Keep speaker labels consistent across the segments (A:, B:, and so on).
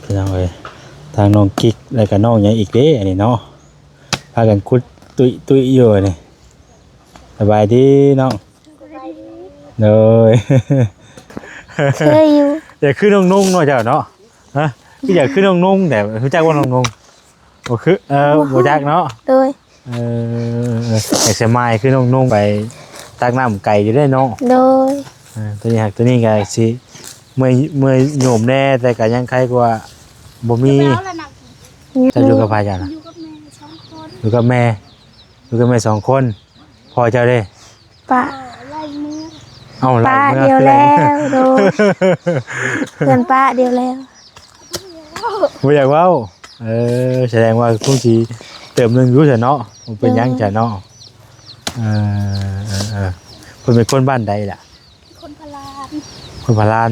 A: พี่น้องเอ้ยทางน้องกิ๊กแล้วก็น้องหยังอีกเด้อันนี้เนาะพากันคุดตุ้ยอยู่นี่สบายดีน้องเลย
B: เคยอยู่
A: อยากขึ้นน้องนุ่งเนาะเจ้าเนาะฮะพี่อยากขึ้นน้องนุ่งแต่รู้จักว่าน้องนุ่งบ่คือบ่จักเนาะ
B: โดย
A: อยากสมัยขึ้นน้องนุ่งไปตักน้ำไก่อยู่ได้เนาะ
B: โดย
A: ตัวนี้หักตัวนี้ก็สิเมื่อยโยมแน่แต่ก็ยังใครกว่าบ่มีจะอยู่กับพายานะอยู่กับแม่สองคนพอเจ้าเด้
B: ปะ
A: เอาไล่
B: ป้า
A: เมื่อ
B: เดียว
A: คือ
B: แล้วโดยเพื่อนป้าเดียวแล้ว
A: บ่อยากเว้าแสดงว่าคงสิเติมหนึงรู้ซะเนาะมันเป็นหยังจ้ะเนาะเพิ่นเป็นคนบ้านใดล่ะคนพะลาน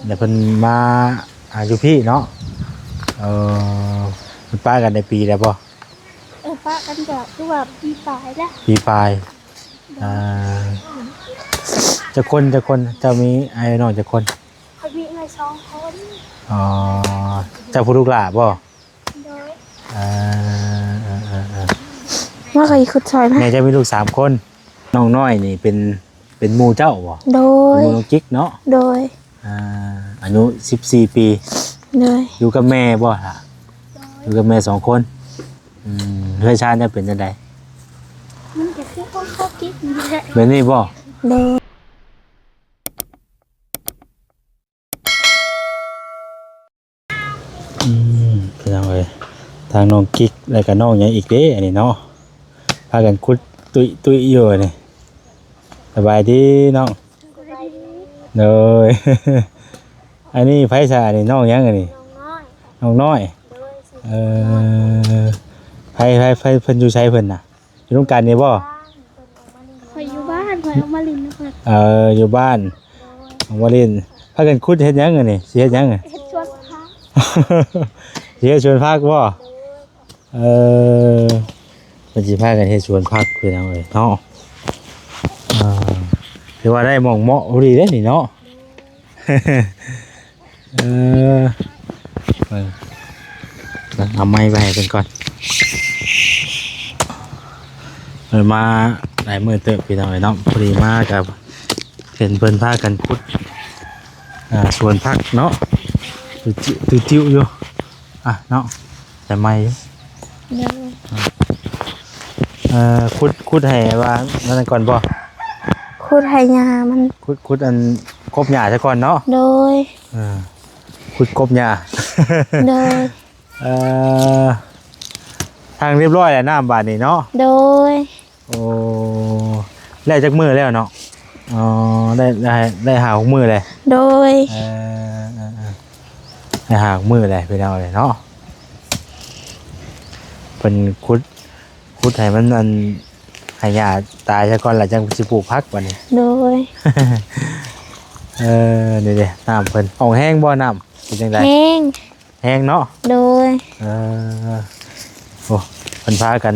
A: เดี๋ยวเพิ่นมาอยู่พี่เนาะเพิ่นป้ากันในปีแล้วบ่
B: ป้ากันแบบคือว่าปีปลายแล้ว
A: ปีปลายจะคนจะมีไอ้น้องจะคน
B: เขามีเงิน2 คน
A: เจ้าผู้ลูกหลาบ่
B: โดย
A: เมื่
B: ว่าเคยขุดซอยไหม
A: แม่จะมีลูก3คนน้องน้อยนี่เป็นหมู่เจ้าบ่
B: โด
A: เป็น
B: ย
A: หมู่น้องกิ๊กเนาะ
B: โดย
A: อายุ14 ปี
B: โดย
A: อยู่กับแม่บ่ล่ะอยู่กับแม่2 คนเฮือนชาติจะเป็นจังได๋
B: มันจะคือห้องเขากิ๊กนี่แหละ
A: แบบนี้บ่
B: โดย
A: พี่น้องเอ้ยทางน้องกิ๊กแล้วก็น้องหยังอีกเด้อันนี้เนาะพากันคุดตุ้ยอยู่นี่สบายดีน้องเลย อันนี้ไผซะนี่น้องหยังอันนี้น้องน้อยไผเพิ่นอยู่ไสเพิ่นน่ะอยู่ตรงกันนี่บ่
B: คอยอยู่บ้านคอยเอามาลินนะคอย
A: อยู่บ้านของวาลินพากันคุดเฮ็ดหยังอันนี้สิเฮ็ดหยังอะ
B: เฮ็ดชวนพา
A: สิเฮ็ดสวนผักบ่เพิ่นสิพากันเฮ็ดสวนผักพี่น้องเอ้ยเนาะถือว่าได้หม่องเหมาะพอดีเด้นี่เนาะ เอาไม้ไปให้เพิ่นก่อนมาหลายมื้อเติบพี่น้องเอ้ยเนาะพอดีมากับเห็นเพิ่นพากันขุดสวนผักเนาะติ้วอยู่เนาะแต่ไม้อยู่
B: โดย
A: ขุดให้ว่านั่นก่อนบ่
B: ขุดไหยามัน
A: ขุดอันกบหญ้าซะก่อนเนาะ
B: โดย
A: ขุดกบหญ้า
B: โดย
A: ทางเรียบร้อยแล้วน้ำบาดนี้เนาะ
B: โดย
A: โอ้แล้วจักมื้อแล้วเนาะได้หา6มื้อเลย
B: โดย
A: ได้หา6มื้อเลยไปเอาเลยเนาะเพิ่นขุดให้มันอันให้หญ้าตายซะก่อนแล้วจังสิปลูกผักบัดนี้
B: โดย
A: นี่เด้น้ำเพิ่นออกแห้งบ่น้ำเป็นจังได
B: แห้ง
A: แห้งเนาะ
B: โดย
A: โอ้เพิ่นพากัน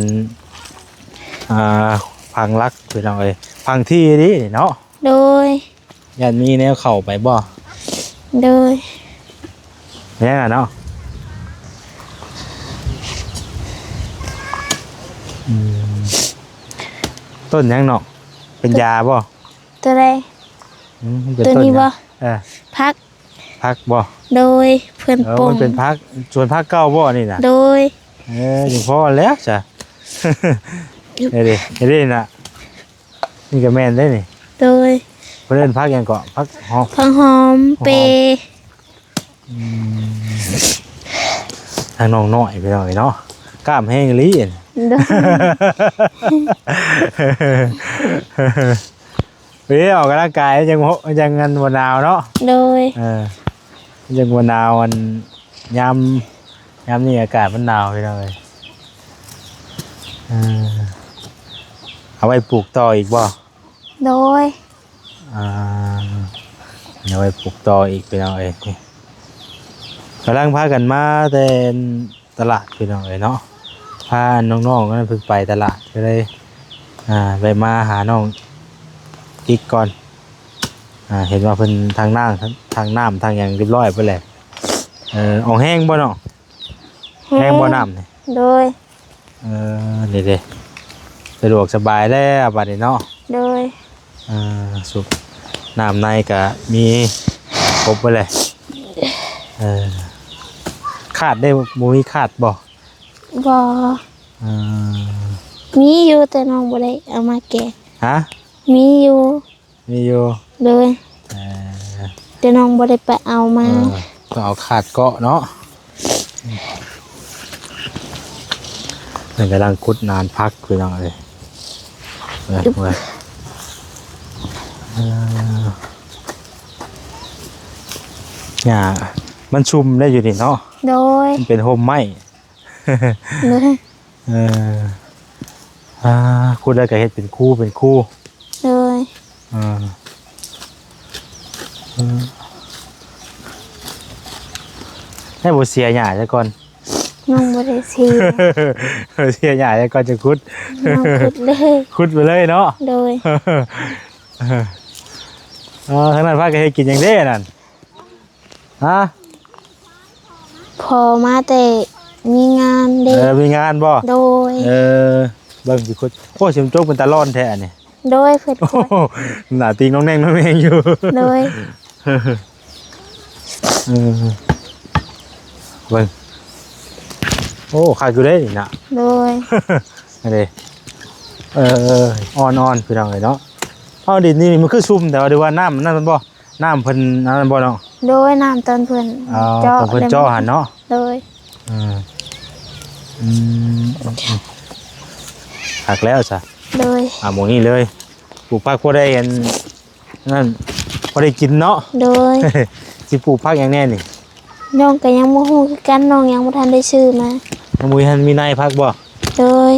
A: พังรักพี่น้องเอ้ยพังที่ดิเนาะ
B: โดย
A: ยันมีแนวเข้าไปบ่
B: โดย
A: แม่นเนาะต้นหยังเนาะเป็นยาบ่
B: ตัวใด
A: เป็น
B: ตัวนี้บ่ พัก
A: พักบ่
B: โดยเพื่อนปง
A: มันเป็นพักส่วนพักเก้าบ่นี่น่ะ
B: โดย
A: ถึงพอแล้วจ้ะ เฮ้ยน่ะนี่ก็แม่นได้นี่
B: โดย
A: เพิ่นเอิ้นพักหยังเกาะพักหอม
B: พังหอมเป
A: ทางน้องน้อยไปหน่อยเนาะกล้ามแห้งอีหลีเอ็น
B: โดย
A: ไปออกกำลังกายยังงันวันหนาวเนาะ
B: โดย
A: ยังวันหนาววันยามนี่อากาศมันหนาวไปเลยเอาไว้ปลูกต่ออีกบ่
B: โดย
A: เอาไว้ปลูกต่ออีกไปหน่อยกำลังพากันมาแต่ตลาดไปหน่อยเนาะพาน้องๆก็เพิ่งไปตลาดก็เลยไปมาหาน้องกิ๊กก่อนเห็นว่าเพิ่นทางน้ำทางอย่างเรียบร้อยไปเลย ออกแห้งบ่เนาะแห้งบ่น้ำนี่
B: โดย
A: นี่เด้สะดวกสบายแล้วบัดนี้เนาะ
B: โดย
A: สุกน้ำในก็มีครบไปเลยขาดได้บ่มีขาดบ่
B: บ่ มีอยู่แต่น้องบ่ได้เอามาแกะ
A: ฮะ
B: มีอยู่
A: มีอยู่
B: โดยแต่น้องบ่ได้ไปเอามา
A: ก็เอาขาดเกาะเนาะนี่กำลังคุดนานพักคือน้องเลยเนี่ยมันชุมได้อยู่นี่เนาะ
B: โดย
A: มันเป็นโฮมไม้
B: โดย
A: คุดได้ก็เฮ็ดเป็นคู่เป็นคู่
B: โดย
A: ให้บ่เสียหญ้าซะก่อน
B: น้องบ่ได้เสีย
A: เสียหญ้าซะก่อนจะคุด
B: น้องขุดเลย
A: คุดไปเลยเนาะ
B: โดย
A: ทางนั้นพากันเฮ็ดกินหยังเด้นั่นฮะ
B: พอมาแต่มีงานเด็ก
A: มีงานบ่
B: โดย
A: เบิ่งสิคุดโอ้สิมโจกเป็นตาร้อนแท้อันนี้
B: โดยเพิ่น
A: โอ้
B: ขุด
A: โหหน้าติงน้องแนงน้องแนงอยู่
B: โดย
A: เบิ่งโอ้ขาดอยู่ได้นี่น่ะ
B: โดย
A: นั่นเด้อ่อนๆพี่น้องเอ้ยเนาะเอาดินนี่มันคือซุ่มแต่ว่าดูว่าน้ำนั่นมันบ่น้ำเพิ่นนั่นบ่เนาะ
B: โดยน้ำตอนเพิ่น
A: ตอนเพิ่นเจาะหั่นเนาะ
B: โดย
A: หักแล้วจ้ะ
B: โดย
A: หมูนี่เลยปลูกผักพอได้เห็นนั่นพอได้กินเนาะ
B: โดย
A: สิปลูกผักอย่างแน่นี่
B: น้องก็ยังบ่ฮู้คือกันน้องยังบ่ทันได้ซื้อมา
A: น้ำมือทันมีนายผักบ่
B: โดย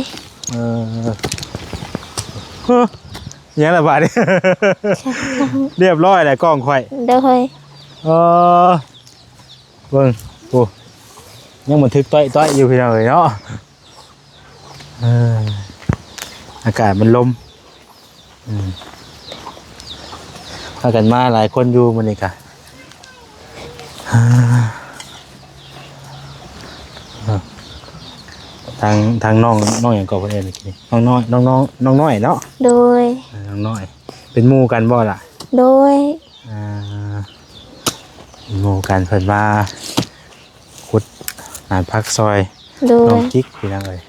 A: ยังละบาดนี่ เรียบร้อยแล้วกล้องข่อย
B: โดย
A: เบิ่งโอ้ยังบันทึกต้อยๆอยู่พี่น้องเอ้ยเนาะอากาศมันลมพากันมาหลายคนอยู่มื้อนี้กะทางน้องอย่างก่อนเพิ่นเอิ้นเมื่อกี้น้องน้อยเนาะ
B: โดย
A: น้องน้อยเป็นหมู่กันบ่ล่ะ
B: โดย
A: หมู่กันเพิ่นมาขุดหาพักซอย
B: โด
A: น้อย งกิ๊กพี่น้องเอ้ย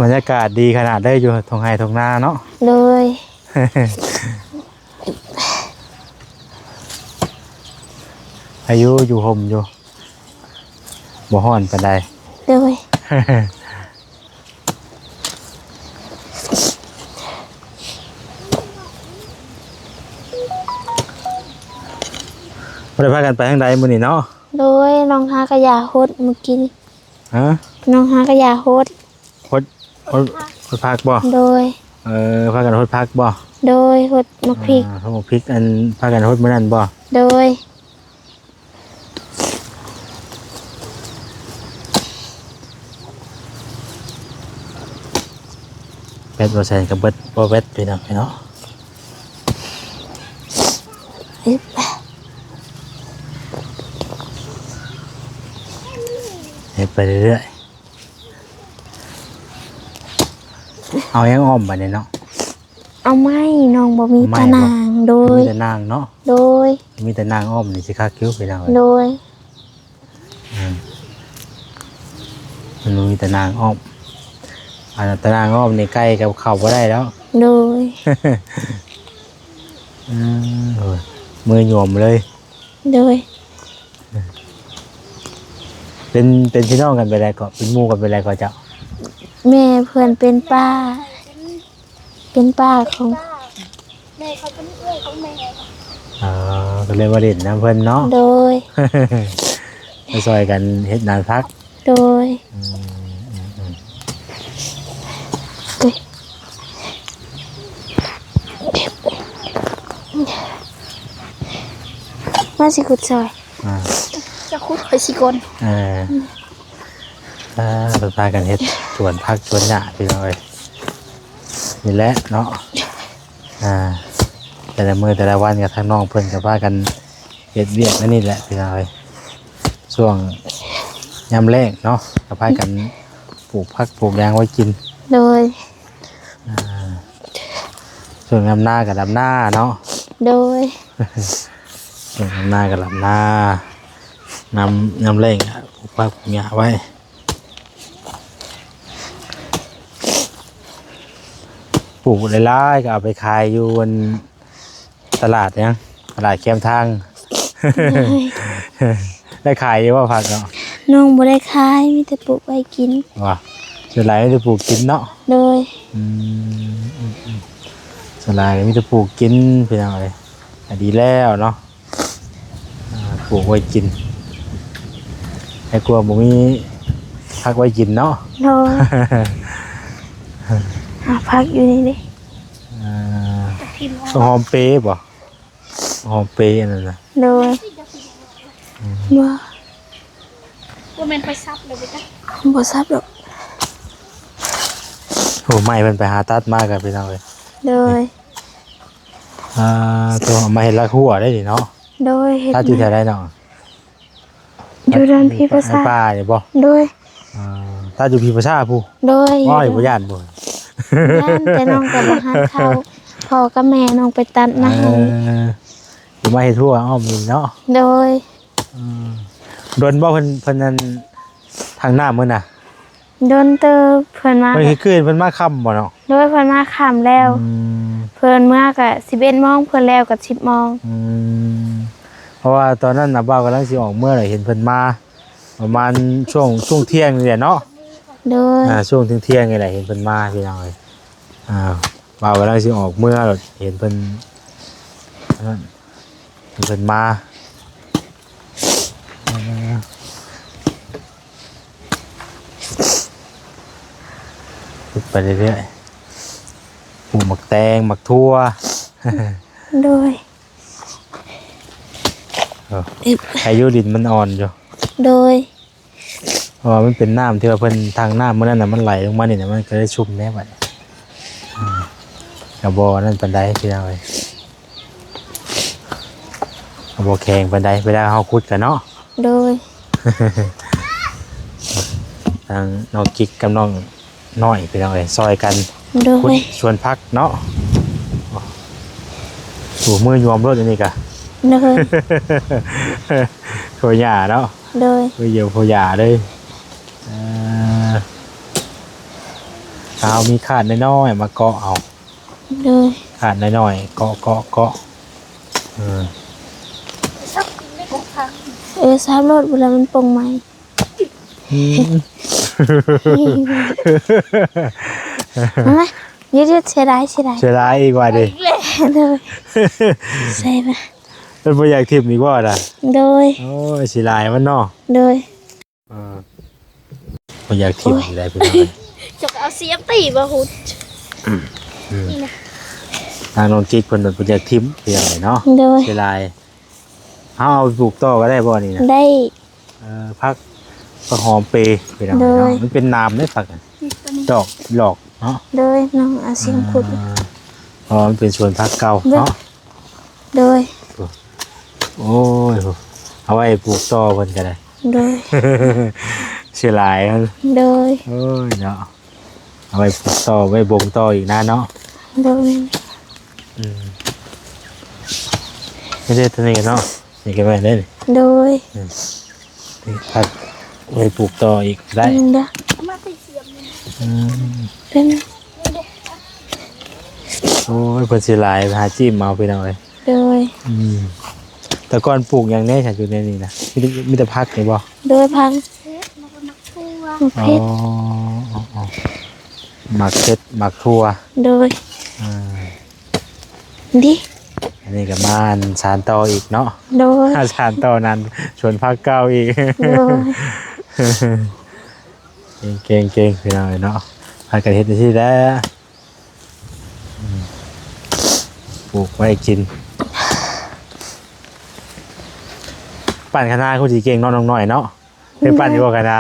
A: บรรยากาศดีขนาดได้อยู่ทงไห้ทงนาเนาะ
B: โดย
A: อายุอยู่ห่มอยู่บ่ฮ้อนปานใด
B: โดย
A: บ่ได้พากันไปทางใดมื้อนี้เนาะ
B: โดยน้องหากระยาโฮดเมื่อกี้นี่
A: ฮะ
B: น้องหากระยาโฮด
A: ฮดพักบ่
B: โดย
A: พากันฮดพักบ่
B: โดยโฮดมะพริก
A: เขาบอกพริกอันพากันฮดมื้อนั้นบ่
B: โดย
A: แบดบ่ใส่กับเบิดบ่แบดพี่น้องเนาะ
B: อึ๊บ
A: เฮ็ดไปเรื่อยๆเอายังอ้อมบัดนี้เนาะ
B: เอาไม้น้องบ่มี
A: ไม้
B: ตะ
A: บ่
B: นางโดย
A: มีแต่นางเนาะ
B: โดย
A: มีแต่นางอ้อมนี่สิคักคิ้วพี่น้องเอ้ย
B: โดย
A: มันมีแต่นางอ้อมอันนั้นแต่นางอ้อมนี่ใกล้กับเขาบ่ได้แล้ว
B: โดย
A: มือหยวมเลย
B: โดย
A: เป็นพี่น้องกันไปแล้วก็เป็นหมู่กันไปแล้วก็เจ้า
B: แม่เพื่อนเป็นป้า เป็นป้าของ
C: แม่เขาเป็นเอื้อยของแม่
A: ก็เลยมาเล่นน้ำเพิ่นเนาะ
B: โดย
A: มาซอยกันเฮ็ดนานพัก
B: โดยมาสิขุดซอย
C: จะคุดไปสิกน
A: เราพากันเฮ็ดสวนพักสวนหญ้าพี่น้องเอ้ยนี่แหละเนาะแต่ละมื้อแต่ละวันกับทางน้องเพิ่นก็พากันเฮ็ด ฮ็ดเวียกนั่นนี่แหละพี่น้องเอ้ยช่วงยามแล้งเนาะก็พากันปลูกผักปลูกยางไว้กิน
B: โดย
A: ส่วนดำหน้ากับดำหน้าเนาะ
B: โดย
A: ส่วนดำหน้ากับดำหน้านำเร่งอะปลูกผักปลูกหญ้าไว้ปลูกหลายๆก็เอาไปขายอยู่บนตลาดยังตลาดแคมทาง ได้ขายเยอะว่าผักเนาะ
B: น้องบ่ได้ขายมีแต่ปลูกไว้กิน
A: ว่าส่วนหลายไม่ได้ปลูกกินเนาะ
B: โดย
A: ส่วนหลายไมแต่ได้ปลูกกินเป็นอะไรดีแล้วเนาะปลูกไว้กินให้กลัวบ่มีพักไว้กินเนาะ
B: โดยพักอยู่นี่ดิ
A: หอมเปย์บ่หอมเปย์อันนั้นนะ
B: โดยบ่
C: ว่าแม่นไปซับเลยไปจ้ะ
B: บ่ทราบดอก
A: โหไม่มันไปหาตัดมากกันพี่น้องเลย
B: โดย
A: ตัวเอามาเห็ดลักหัวได้ดิเนาะ
B: โดยเฮ็ด
A: ตัดอยู่แถวใดเนาะ
B: อยู่ด้านพี่ภาษา
A: ป่าเนี่ยบ่
B: โดย
A: ตัดอยู่พี่ภาษาผู้
B: โดย
A: อ้อยบ่ย่านบ่
B: ย่านแต่น้องก็บ่หันเข้าพ่อกับแม่น้องไปตัดมาให้
A: อยู่มาเฮ็ดทั่วอ้อมนี่เนาะ
B: โดย
A: โดนบ่เพิ่นนั่นทางหน้ามื้อน่ะ
B: โดนเตอเพิ่นมา
A: เพิ่นคืนเพิ่นมาค่ำบ่เนาะ
B: โดยเพิ่นมาค่ำแล้ว เพิ่นมาก็11:00 นเพิ่นแล้วก็10:00 น
A: เพราะว่าตอนนั้นน่ะบ่าวกำลังสิออกเมื่อไหร่เห็นเพิ่นมาประมาณช่วงเที่ยงนี่แหละเนาะ
B: โดย
A: ช่วงเที่ยงนี่แหละเห็นเพิ่นมาพี่น้องเอ้ยบ่าวกำลังสิออกเมื่อเห็นเพิ่นนั่นเห็นเพิ่นมาไปเรื่อยๆปลูกหมักแตงหมักทั่ว
B: โดย
A: อายุดินมันอ่อนอยู่
B: โดย
A: เพราะว่ามันเป็นน้ำที่ว่าเพิ่นทางน้ำเมื่อนั้นน่ะมันไหลลงมานี่น่ะมันก็ได้ชุ่มแน่บัดนี้กระบอกนั่นปันไดพี่น้องเอ้ยกระบอกแข็งปันไดเวลาเฮาขุดกันเนาะ
B: โดย
A: ทางน้องกิ๊กกับน้องน้อยพี่น้องเอ้ยซอยกัน
B: โด
A: ขุด
B: ย
A: สวนผักเนาะโอ้มือยวมรถอันนี้กะ
B: โดย
A: โคหญ้าเนาะ
B: โดย
A: มือเยียวโคหญ้าเลยเอามีขาดน้อยๆมาเกาะเอา
B: โดย
A: ขาดน้อยๆเกาะ
C: ซับไม่กพัง
B: ทราบรถเวลามันปงไหม มายืดเสียดาย
A: เสียดายอีกว่าดิ
B: โดยใส่ไป
A: มันบ่อยากทิมอีกว่าล่ะ
B: โดย
A: โอ้ยสิลายมันเนาะ
B: โดย
A: บ่อยากทิมสิได้เพิ่น
C: จะเอาเสียมตีบ่หุ่นนี่นะ
A: ทางน้องกิ๊กเพิ่นบ่อยากทิมเพียงไดเนาะ
B: โดย
A: สิลายเอาไปปลูกต่อก็ได้บ่นี่นะ
B: ได้
A: ผักหอมเปย์ไปทางไหน
B: โด
A: เนาะ
B: ย
A: มันเป็นน้ำได้ผักอะ
C: นี่ตัวนี้
A: ดอกหลอกเนาะ
B: โดยน้องอาเซียมขุด
A: เพราะมันเป็นสวนผักเก่าเนาะ
B: โดย
A: โอ้ยเอาไว้ปลูกต่อเพิ่นก็ได้
B: โดย
A: เสียหลายมัน
B: โดย
A: โอ้ยเนาะเอาไว้ปลูกต่อไว้บ่งต่ออีกนะเนาะ
B: โดย
A: ไม่ได้ตัวนี้เนาะนี่ก็ไว้ได้นี่
B: โดย
A: ผักไว้ปลูกต่ออีกได้
B: เด้อ
C: มาตีเสียมนี่
B: เป็น
A: โอ้ยเพิ่นสิหลายหาจิ้มเอาไปหน่อย
B: โดย
A: แต่ก่อนปลูกอย่างแน่ฉันอยู่ในนี้นะมีแต่ผักนี่บ่
B: โดยพัง
C: เฮ็ดแล้วก็มักทั่ว
B: มะ
A: อ๋
B: เพชร
A: อหมักเผ็ดหมักทั่ว
B: โดย ดิ
A: อันนี้ก็มาสานต่ออีกเนาะ
B: โดย
A: ถ้าสานต่อนั้นชวนพักเก้าอีก
B: โดย
A: เก่งพี่น้องเนาะพากันเฮ็ดที่ได้ปลูกไว้กินปั่นคณะคุณสิเก่งเนาะน้องน้อยเนาะเคยปั่นอยู่บ่คณะ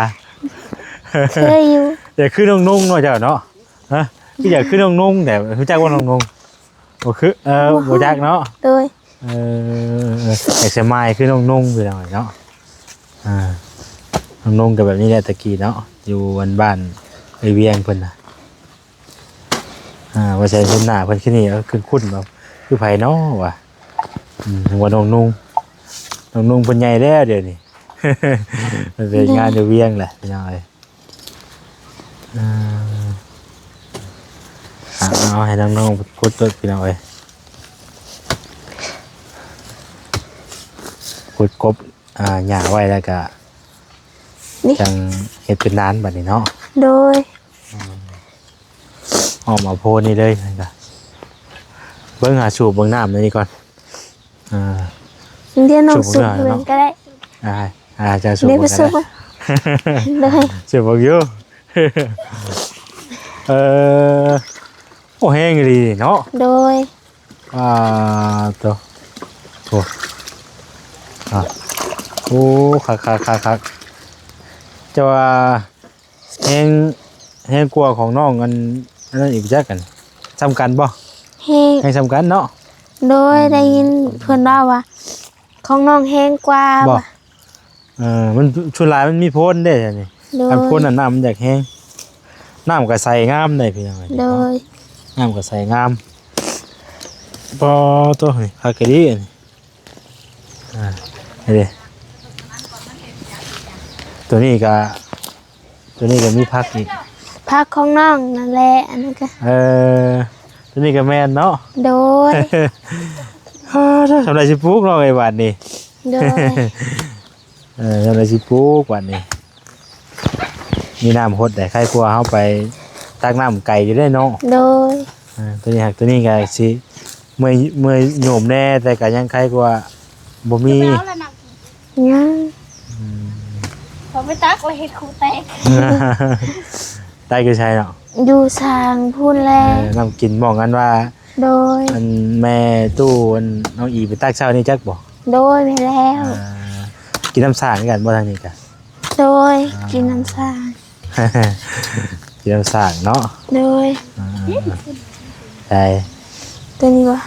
B: เคยอยู่
A: อยากขึ้นน้องนุ่งเนาะเจ้าเนาะฮะคืออยากขึ้นน้องนุ่งแต่รู้จักว่าน้องนุ่งบ่คือบ่จักเนาะ
B: โดย
A: ไอ้สมัยคือน้องนุ่งไปหน่อยเนาะน้องนุ่งกับแบบนี้แหละตะกี้เนาะอยู่บ้านไอเวียงเพิ่นน่ะว่าใช้เส้นหน้าเพิ่นขึ้นนี่แล้วขึ้นคุ้นแบบคือไผเนาะว่ะว่าน้องนุ่งเพิ่นใหญ่แล้วเดี๋ยวนี้ มันเป็นงานอยู่เวียงแหละพี่น้อยเอาให้น้องๆคุดตัวพี่น้อยคุดกบหญ้าไว้แล้วก็จังเฮ็ดเป็นร้านบัดนี้เนาะ
B: โดย
A: ออกมาโพนี่เลยนะครับเบิ่งหาสูบเบิ่งน้ำนี่ก่อน
B: เดี๋ยวน้องสูบเบิ่งก็ได้
A: จะสูบเบิ่งก็ได้เลยสูบเบิ่งอยู่โอ้แห้งดีเนาะ
B: โดย
A: ตัวโอ้คักจะว่าแห้งกลัวของน้องอันนั้นอีกจักกันสำคัญบ่แห้งสำคัญเนาะ
B: โดยได้ยินเพื่อนเล่าว่าของน้องแห้งกว่า
A: บ่มันชุนลายมันมีโพนได้นี่อันโพนน่ะน้ำมันอยากแห้งน้ำก็ใส่งามได้พี่น้อง
B: โดย
A: น้ำก็ใส่งามพอตัวนี่คักดีนี่เด้ตัวนี้ก็มีผักอีก
B: ผักของน้องนั่นแหละอันนั้นก็
A: ตัวนี้ก็แม่นเนาะ
B: โดย
A: ทำไรสิปลูกเนาะไอ้บาดนี่
B: โดย
A: ทำไรสิปลูกบาดนี่มีน้ำหดแต่ใครกลัวเข้าไปตักน้ำไก่อยู่ได้เนาะ
B: โดย
A: ตัวนี้หักตัวนี้ก็สิเมื่อยโยมแน่แต่ก็ยังใครกลัวบ่มี
B: ยัง
C: พอไปตักเลยเห็ดคูแตก
A: ได้ก็ใช่เนาะ
B: อยู่สางพูดแล้ว
A: น้ำกินบอกกันว่า
B: โดย
A: มันแม่ตู้น้องอีไปตักเช้านี่จักบอก
B: โดยไปแล้ว
A: กินน้ำสางกันบ่ทางนี้กัน
B: โดยกินน้ำสาง
A: กินน้ำสางเนาะ
B: โดย
A: ใช่
B: ตัวนี้วะ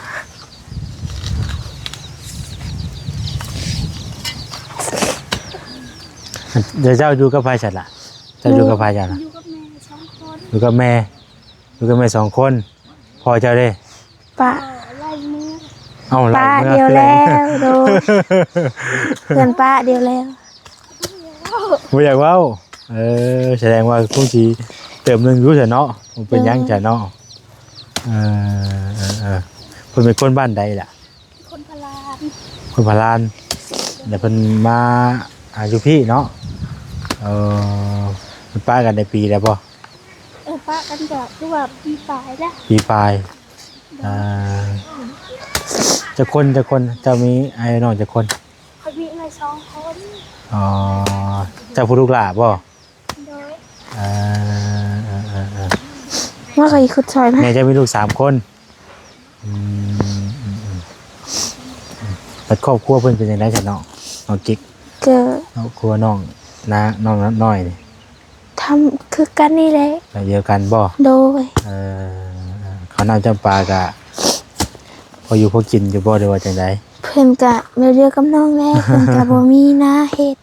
A: เดี๋ยวเจ้าอยู่กับใครฉันล่ะเจ้าอยู่กับใครฉันล่ะอยู่กับแม่สองคนพอเจ้าได้
B: ป้า
A: ป้า
B: เดียวแล้วโดนเพื่อนป้าเดียวแล้ว
A: ไม่อยากว่าแสดงว่าคงสีเติมหนึ่งรู้จักเนาะมันเป็นยังจักเนาะคนเป็นคนบ้านใดล่ะ
C: คนพ
A: ลานเดี๋ยวเพิ่นมาอยู่พี่เนาะมันป้ากันในปีแล้วป่ะ
C: ป้ากันแบบคือว่าปีปลายแล้ว
A: ปีปลายจะคนจะมีไอ้น้องจะคน
C: เขามีใน2 คน
A: จะพูดลูกหลาป่ะ
B: ว่าใครขุดซอยไหม
A: แม่จะมีลูก3 คนแต่ครอบครัวเพิ่นเป็นยังไงจ้ะน้องกิ๊ก
B: เกิด
A: ครอบครัวน้องน้อยนี่
B: ทำคือกันนี่แหละ
A: เดียวกันบ่
B: โดย
A: เขาน้ำจำปากะพออยู่พอกินอยู่บ่ได้ว่าจังได๋
B: เพิ่นกะเรียกกับน้องแล้วเพิ่นกะบ่มีหน้าเฮ็ด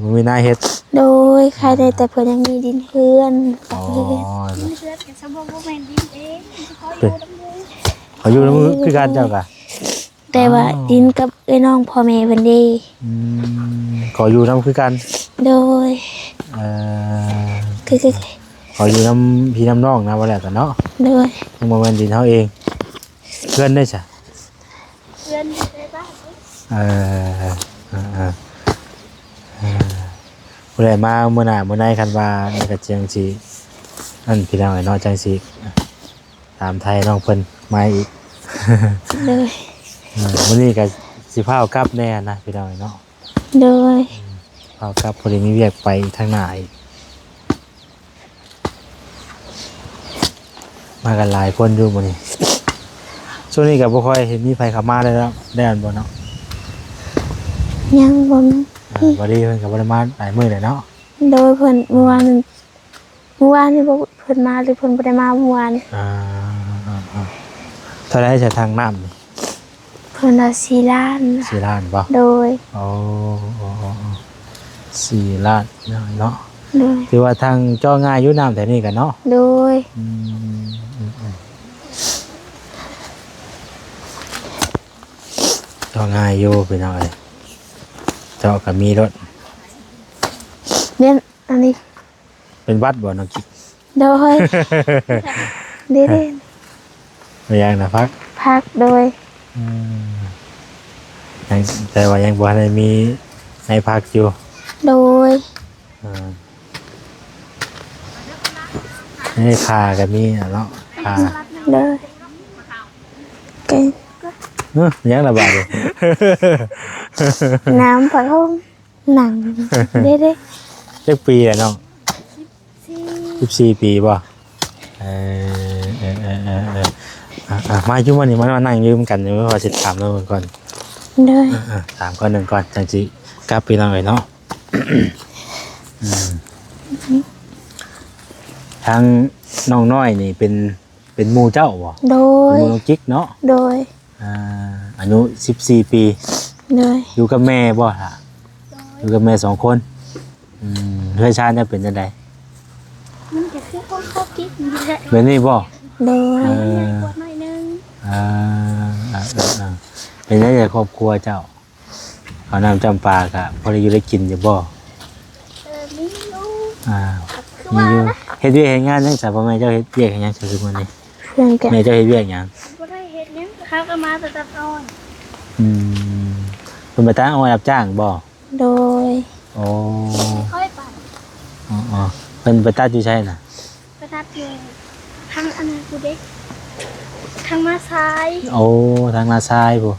A: บ่มีหน้าเฮ็ด
B: โดยใครได้แต่เพิ่นยังมีดินเฮือน
C: ดินเฮือนก็สมบ่แม่นดินเอง
A: เขาอยู่นำคือกันเจ้ากะ
B: แต่ว่าดินกับไอ้น้องพ่อแม่เพิ่นดี
A: ขออยู่นำคือกัน
B: โดยคือ
A: ขออยู่น้ำพี่น้ำน้องนะว่าแหละกันเนาะ
B: โดย
A: โมเมนต์ดินเขาเองเพื่อนได้ใช่
C: เพื่อนได้บ้าง
A: ผู้ใดมาเมื่อหน้าเมื่อไหร่คันว่าในกระเจียงสีนั่นพี่น้องไอ้น้องจังสีตามไทยน้องเพิ่นมาอีก
B: เลย
A: วันนี้ก็สิพาเอากลับแน่นะพี่น้องไอ้เนาะ
B: โดย
A: พาเอากลับพอดีมีเวียกไปทางไหนมากันหลายคนอยู่มื้อนี้ช่วงนี้ก็บ่ค่อยเห็นมีไผเข้ามาได้แล้วได้อันบ่เนาะ
B: ยังบ่
A: บ่ดีเพิ่นก็บ่ได้มาหลายมื้อเลยเนาะ
B: โดยเพิ่นเมื่อวานนี่บ่เพิ่นมาหรือเพิ่นบ่ได้มาเมื่อวาน
A: เท่าไรจะทางน้ำนี่
B: เพิ่ พิ่นเอา4 ล้าน
A: 4 ล้านบ่
B: โดย
A: โอ้4 ล้านเนาะ
B: โดย
A: ถือว่าทางเจ้าง่ายอยู่น้ำแต่นี่กันเนาะ
B: โดย
A: เจ้าง่ายอยู่พี่น้องเอ้ยเจ้าก็มีรถ
B: เมียนอันนี้
A: เป็นวัดบ่น้องกิ๊ก
B: โดยเด้เด้
A: ไม่ยังนะพัก
B: พักโดย
A: ยังแต่ว่ายังบ่ได้มีให้พักอยู่
B: โดย
A: ให้คาก็มีอะเนาะคา
B: โดยเก่ง
A: ยังระบาดเลย
B: น้ำผักห้องหนังเด้เด้
A: เจ็ดปีแล้วน้อง14 ปีป่ะมาอยู่วันนี้มานั่งยืมกันอยู่ว่าจะถามเราก่อน
B: โดย
A: ถามก่อนหนึ่งก่อนจังสิกลับปีน้องเลยเนาะ ทางน้องน้อยนี่เป็นหมู่เจ้าบ่
B: โด
A: เป็น
B: ย
A: หมู่น้องกิ๊กเนาะ
B: โดย
A: อายุ14 ปี
B: โดย
A: อยู่กับแม่บ่ล่ะอยู่กับแม่2 คนเพื่อนชาติจะเป็นจังได
C: มันจะคือคนเขากิ๊กนี่แหละ
A: เป็นนี่บ่
B: โดย
C: ปวดหน่อยนึง
A: เป็นจังไดครอบครัวเจ้าเขานำจำปากะพอได้อยู่ได้กินอยู่บ่
C: มีลูก คือ
A: มี
C: ว่า
A: อยู่
C: นะ
A: เฮ็ดเวียกเฮ็ดงานจังซั่นบ่แม่เจ้าเฮ็ดเวียกเฮ็ดหยังซื่อๆมื้อนี้
B: เพื่อนกัน
A: แม่เจ้าเฮ็ดเวียกหยัง
C: บ่ได้เฮ็ดหยังเขาก็มาแต่ตัดอ้อย
A: เพิ่นไปตั้งเอาไว้รับจ้างบ่
B: โดย
A: โอ้
C: ค่อยไป
A: อ๋อเพิ่นไปตัดอยู่ใช่น่ะ
C: ประทับเลยทางอันนั้นกูเด็กทางมาซ้าย
A: โอ้ทางนาซายบ่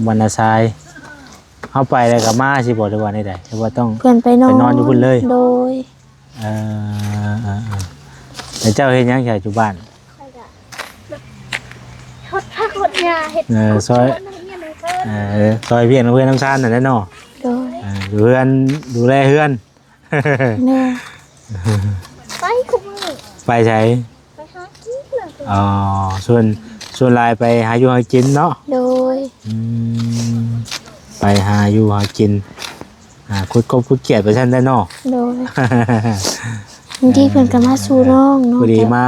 A: วันนาซายเฮาไปแล้วก็มาสิบ่หรือว่าใดๆหรือว่าต้อง
B: เพื่อนไปนอน
A: ไปนอนอยู่พุ่นเลย
B: โดย
A: เอ่แล้วเจ้าเฮ็ดหยังใช่อยู่บ้าน
C: ค่อยก็แบบทดพักหดหญ้าเฮ็ด
A: ซอย
C: ขุดต้นไม้เนี่ยเลยเพิ่น
A: ซอยเพียงเพื่อนน้ำชานนั่นแหละเนาะ
B: โดย
A: อยู่เพื่อนดูแลเพื่อน
B: แม่
C: ไปคุมือ
A: ไปใช้
C: ไปหากิ๊กเลย
A: อ๋อส่วนลายไปหาอยู่หากินเนาะ
B: โดย
A: ไปหาอยู่หากินคุดกบคุดเกียดไปชั้นได้เนาะ
B: โดยบางทีเพื่อนก็มาสู่น้องเนาะ
A: พอดีมา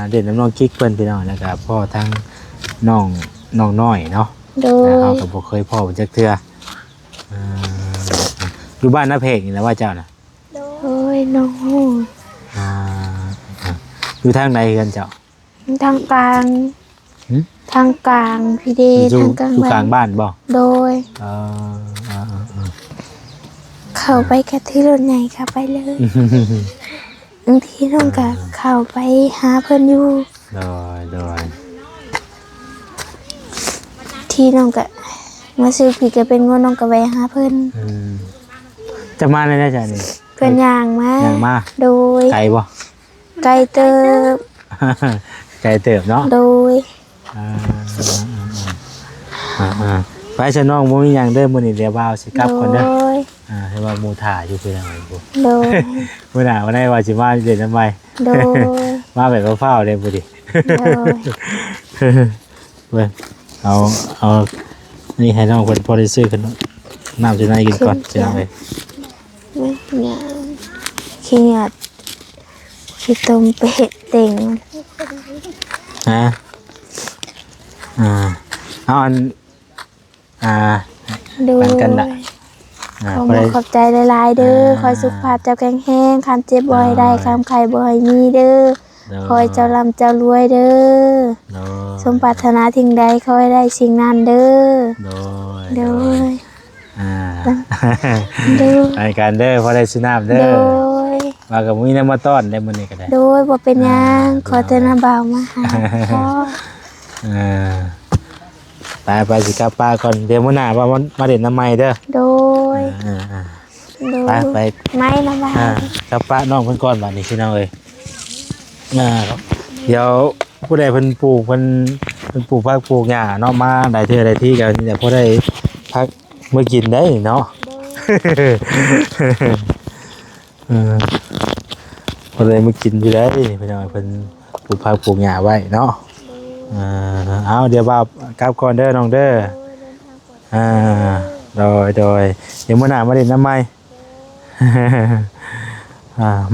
A: เด่นน้ำน้องกิ๊กเพิ่นพี่น้องนะครับพ่อทั้งน้องน้อยเนาะ
B: โดย
A: เขาก็บ่เคยพ่อเป็นจักเทื่ออยู่บ้านนาเพกนี่แหละว่าเจ้าน่ะ
B: โดยน้อง
A: อยู่ทางใดกันเจ้า
B: ทางกลาง
A: หึ
B: ทางกลางพี่เด
A: อยู่
B: ทางกลาง
A: อยู่กลางบ้านบ่
B: โดย
A: เออ
B: เข้าไปกับที่รถใหญ่ค่ะไปเลยบางทีน้องก็เข้าไปหาเพิ่นอยู่
A: โดย
B: ที่น้องก็มาซื้อผีก็เป็นงวน้องก็ไปหาเพิ่น
A: จะมาได้จ้ะนี่
B: เพิ่นย่างมา
A: ย่างมา
B: โดย
A: ไกลบ่
B: ไกลเติบ
A: ไกลเติบเนาะ
B: โดย
A: ไปซะน้องบ่มีหยังเด้อมื้อนี้เดี๋ยวบ่าวสิกลับก่อนเด้อ
B: โดย
A: ให้ว่าหมู่ถ่าอยู่คือจังไดบ่
B: โดย
A: มื้อหน้าวันไหนว่าสิมาเล่นน้ำใหม่
B: โดย
A: มาแบบเฝ้าๆเด้อบ่ดิ
B: โดย
A: เบิ่งเอานี่ให้น้องเพิ่นพอได้ซื้อขนมน้ำจะได้กินก่อนสิน้องเอ้ย
B: เนี่ยขี้หยาดขี้ต้มเป็ดเต่ง
A: ฮะเอาอัน
B: โดย
A: ปันกันน่ะ
B: ขอ
A: พอได้
B: ขอบใจหลายๆเด้อคอยสุขภาพเจ้าแข็งแรงคันเจ็บบ่อยได้คำไข่บ่อยมีเด้อคอยเจ้าร่ำเจ้ารวยเด้อ
A: โดย
B: สมปรารถนาทิ้งใดขอให้ได้สิ่งนั้นเด้อ
A: โดย
B: โดย โดย
A: ไอ้การเด้อพอได้ซื้อน้ำเด้
B: โด
A: อย ว่ากับมีน้ำมาต้อนได้มื้อนี้ก็ได้
B: โดยบ่เป็นหยังขอแต่น้าบ่าวมาหาพ่อ
A: ไปสิกลับป้าก่อนเดี๋ยวมื้อหน้าว่ามาเด่นน้ำใหม่เด้อ
B: โดย โดย
A: ไป
B: ไม่น้าบ่าว
A: กลับป้าน้องเพิ่นก่อนบัดนี้พี่น้องเอ้ยเดี๋ยวผู้ใดเพิ่นปลูกเพิ่นปลูกผักปลูกหญ้าเนาะมาได้เทื่อได้ที่กันเดี๋ยวผู้ใดพักมื้อกินได้เนาะผู้ใดมื้อกินอยู่ได้พี่น้องเพิ่นปลูกผักปลูกหญ้าไว้เนาะ เอาเดี๋ยวบ่าวกลับก่อนเด้อน้องเด้อ
C: โดยเดินทางปลอดภัย
A: โดยเดี๋ยวมื้อหน้ามาเล่นน้ำใหม่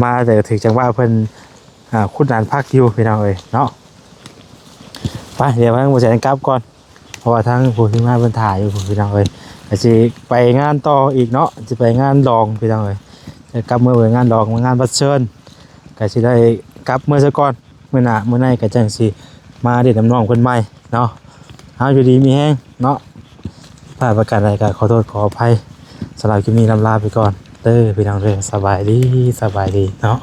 A: มาแต่ถึงจังว่าเพิ่นคุณนานพักอยู่พี่น้องเอ้ยเนาะไปเดี๋ยวทางบ่แสนกลับก่อนเพราะว่าทางผู้ที่มาเพิ่นถ่ายอยู่พี่น้องเอ้ยก็สิไปงานต่ออีกเนาะสิไปงานดองพี่น้องเอ้ยจะกลับมื้อไปงานดองงานบัดเชิญก็สิได้กลับมื้อซะก่อนมื้อหน้ามื้อในก็จังสิมาเด็ดน้ำน้องเพิ่นใหม่เนาะเอาอยู่ดีมีแฮงเนาะพลาดประการใดก็ขอโทษขออภัยสำหรับคลิปนี้ลำลาไปก่อนเด้อพี่น้องเด้อสบายดีเนาะ